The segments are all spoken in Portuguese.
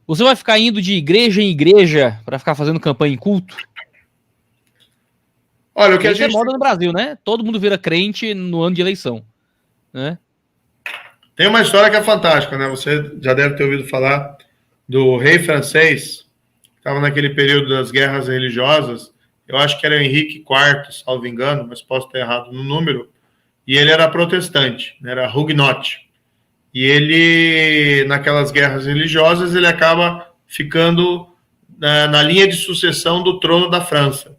Você vai ficar indo de igreja em igreja para ficar fazendo campanha em culto? Olha, o que a Isso é gente... moda no Brasil, né? Todo mundo vira crente no ano de eleição, né? Tem uma história que é fantástica, né? Você já deve ter ouvido falar do rei francês, que estava naquele período das guerras religiosas. Eu acho que era Henrique IV, salvo engano, mas posso estar errado no número. E ele era protestante, né? Era huguenote. E ele, naquelas guerras religiosas, ele acaba ficando na linha de sucessão do trono da França.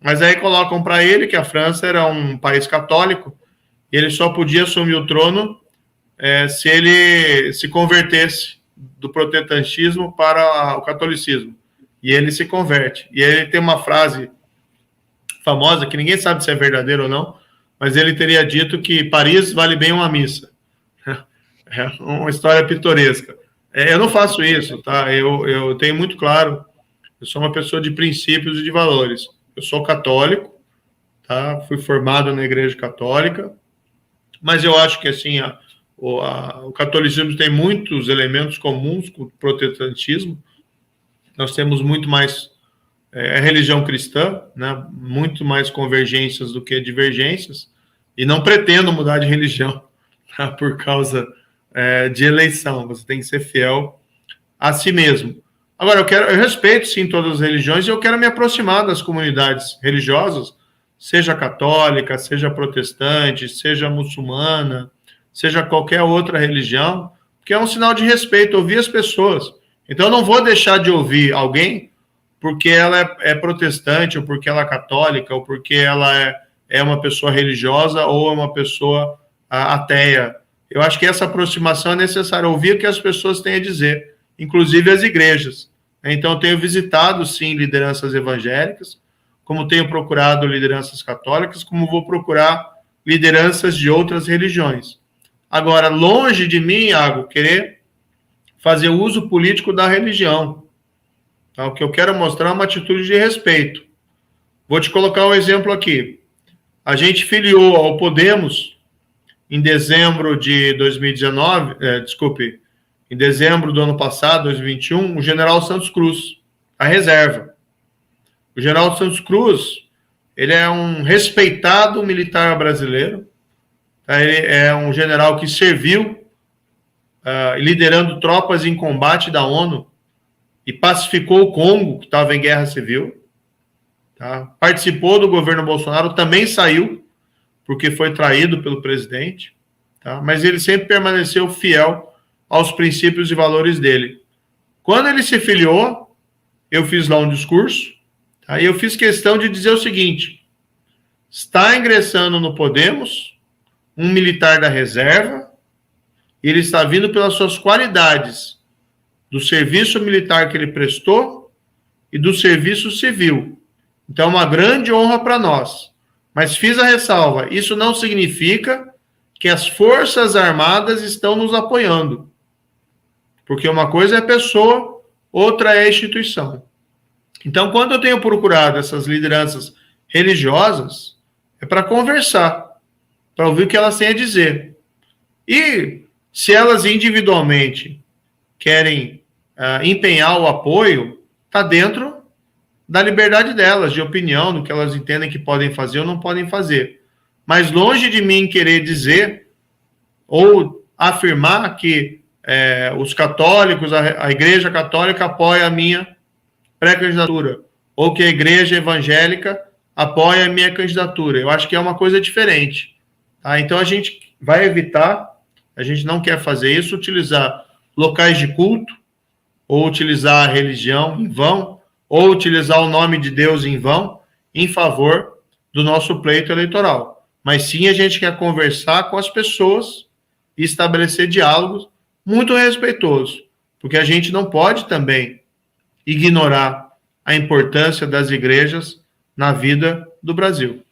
Mas aí colocam para ele que a França era um país católico e ele só podia assumir o trono se ele se convertesse do protestantismo para o catolicismo. E ele se converte. E ele tem uma frase famosa, que ninguém sabe se é verdadeira ou não, mas ele teria dito que Paris vale bem uma missa. É uma história pitoresca. Eu não faço isso, tá? Eu tenho muito claro, eu sou uma pessoa de princípios e de valores. Eu sou católico, tá? Fui formado na Igreja Católica, mas eu acho que assim o catolicismo tem muitos elementos comuns com o protestantismo. Nós temos muito mais religião cristã, né? Muito mais convergências do que divergências, e não pretendo mudar de religião, tá? Por causa de eleição. Você tem que ser fiel a si mesmo. Agora, eu respeito sim todas as religiões e eu quero me aproximar das comunidades religiosas, seja católica, seja protestante, seja muçulmana, seja qualquer outra religião, porque é um sinal de respeito ouvir as pessoas. Então, eu não vou deixar de ouvir alguém porque ela é protestante, ou porque ela é católica, ou porque ela é uma pessoa religiosa, ou é uma pessoa ateia. Eu acho que essa aproximação é necessária, ouvir o que as pessoas têm a dizer, inclusive as igrejas. Então, eu tenho visitado, sim, lideranças evangélicas, como tenho procurado lideranças católicas, como vou procurar lideranças de outras religiões. Agora, longe de mim, Iago, querer fazer uso político da religião. Tá? O que eu quero mostrar é uma atitude de respeito. Vou te colocar um exemplo aqui. A gente filiou ao Podemos em dezembro de 2019, em dezembro do ano passado, 2021, o general Santos Cruz, a reserva. O general Santos Cruz, ele é um respeitado militar brasileiro, tá? Ele é um general que serviu liderando tropas em combate da ONU e pacificou o Congo, que estava em guerra civil. Tá? Participou do governo Bolsonaro, também saiu, porque foi traído pelo presidente. Tá? Mas ele sempre permaneceu fiel aos princípios e valores dele. Quando ele se filiou, eu fiz lá um discurso, tá? E eu fiz questão de dizer o seguinte: está ingressando no Podemos um militar da reserva, ele está vindo pelas suas qualidades do serviço militar que ele prestou e do serviço civil. Então, é uma grande honra para nós. Mas fiz a ressalva, isso não significa que as Forças Armadas estão nos apoiando. Porque uma coisa é pessoa, outra é instituição. Então, quando eu tenho procurado essas lideranças religiosas, é para conversar, para ouvir o que elas têm a dizer. E se elas individualmente querem empenhar o apoio, está dentro da liberdade delas, de opinião, do que elas entendem que podem fazer ou não podem fazer. Mas longe de mim querer dizer ou afirmar que os católicos, a Igreja Católica apoia a minha pré-candidatura, ou que a Igreja Evangélica apoia a minha candidatura. Eu acho que é uma coisa diferente. Tá? Então, a gente vai evitar, a gente não quer fazer isso, utilizar locais de culto, ou utilizar a religião em vão, ou utilizar o nome de Deus em vão, em favor do nosso pleito eleitoral. Mas sim, a gente quer conversar com as pessoas e estabelecer diálogos muito respeitosos, porque a gente não pode também ignorar a importância das igrejas na vida do Brasil.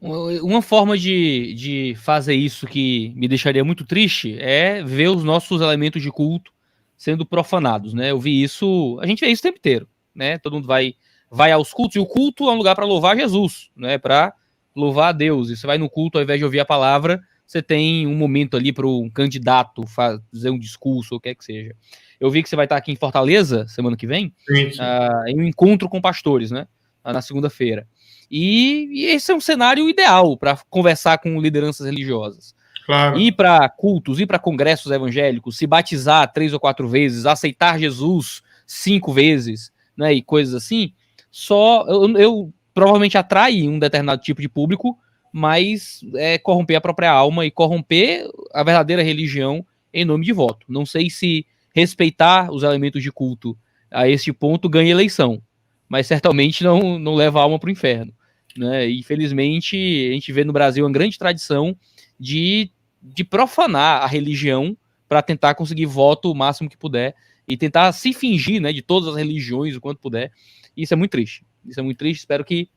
Uma forma de fazer isso que me deixaria muito triste é ver os nossos elementos de culto sendo profanados, né? Eu vi isso, a gente vê isso o tempo inteiro, né? Todo mundo vai aos cultos, e o culto é um lugar para louvar Jesus, né? Para louvar a Deus. E você vai no culto, ao invés de ouvir a palavra, você tem um momento ali para um candidato fazer um discurso, ou o que é que seja. Eu vi que você vai estar aqui em Fortaleza semana que vem, Sim. em um encontro com pastores, né? Na segunda-feira. E esse é um cenário ideal para conversar com lideranças religiosas. Claro. Ir para cultos, ir para congressos evangélicos, se batizar 3 ou 4 vezes, aceitar Jesus 5 vezes, né? E coisas assim, eu provavelmente atrai um determinado tipo de público, mas corromper a própria alma e corromper a verdadeira religião em nome de voto. Não sei se respeitar os elementos de culto a este ponto ganha eleição, mas certamente não leva a alma para o inferno, né? Infelizmente, a gente vê no Brasil uma grande tradição de profanar a religião para tentar conseguir voto o máximo que puder e tentar se fingir, né, de todas as religiões o quanto puder. Isso é muito triste. Isso é muito triste. Espero que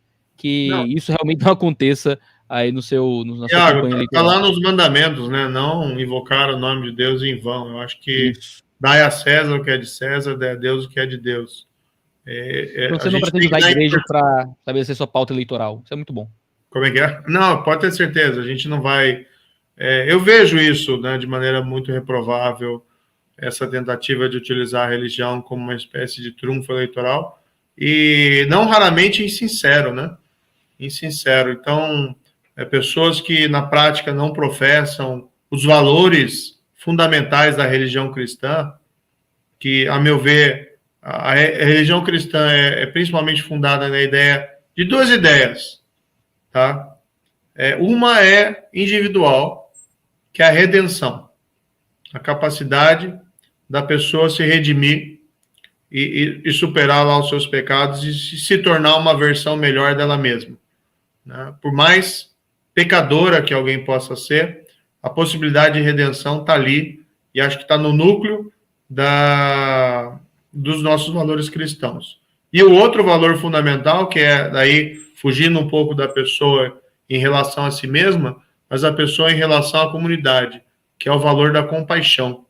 isso realmente não aconteça aí na sua campanha eleitoral. Está lá nos mandamentos, né? Não invocar o nome de Deus em vão. Eu acho que dai a César o que é de César, dai a Deus o que é de Deus. Você não pretende usar a igreja para estabelecer sua pauta eleitoral. Isso é muito bom. Como é que é? Não, pode ter certeza. A gente não vai... eu vejo isso, né, de maneira muito reprovável, essa tentativa de utilizar a religião como uma espécie de trunfo eleitoral, e não raramente insincero, né? Insincero. Então, pessoas que na prática não professam os valores fundamentais da religião cristã, que, a meu ver, a religião cristã é principalmente fundada na ideia de 2 ideias, tá? Uma é individual, que é a redenção, a capacidade da pessoa se redimir e superar lá os seus pecados e se tornar uma versão melhor dela mesma, né? Por mais pecadora que alguém possa ser, a possibilidade de redenção está ali, e acho que está no núcleo dos nossos valores cristãos. E o outro valor fundamental, que é daí fugindo um pouco da pessoa em relação a si mesma, mas a pessoa em relação à comunidade, que é o valor da compaixão,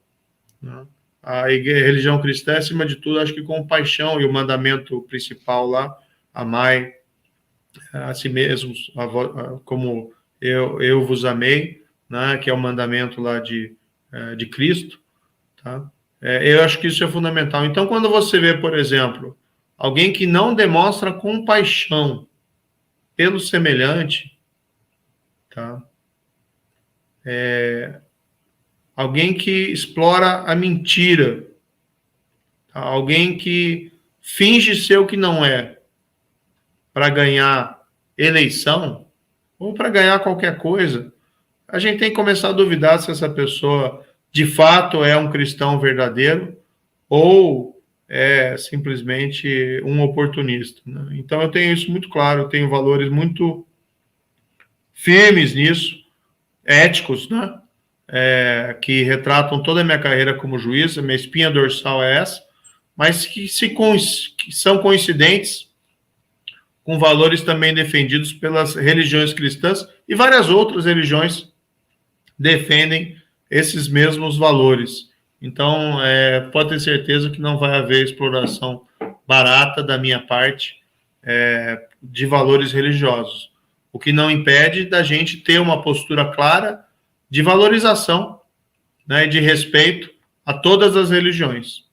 né? A religião cristã, acima de tudo, acho que compaixão, e o mandamento principal lá, amai a si mesmos, como eu vos amei, né? Que é o mandamento lá de Cristo, tá? Eu acho que isso é fundamental. Então, quando você vê, por exemplo, alguém que não demonstra compaixão pelo semelhante, tá? Alguém que explora a mentira, tá? Alguém que finge ser o que não é para ganhar eleição ou para ganhar qualquer coisa, a gente tem que começar a duvidar se essa pessoa de fato é um cristão verdadeiro ou é simplesmente um oportunista, né? Então eu tenho isso muito claro, eu tenho valores muito firmes nisso, éticos, né? Que retratam toda a minha carreira como juiz, a minha espinha dorsal é essa, mas que são coincidentes com valores também defendidos pelas religiões cristãs, e várias outras religiões defendem esses mesmos valores. Então, pode ter certeza que não vai haver exploração barata da minha parte de valores religiosos, o que não impede da gente ter uma postura clara de valorização, né, de respeito a todas as religiões.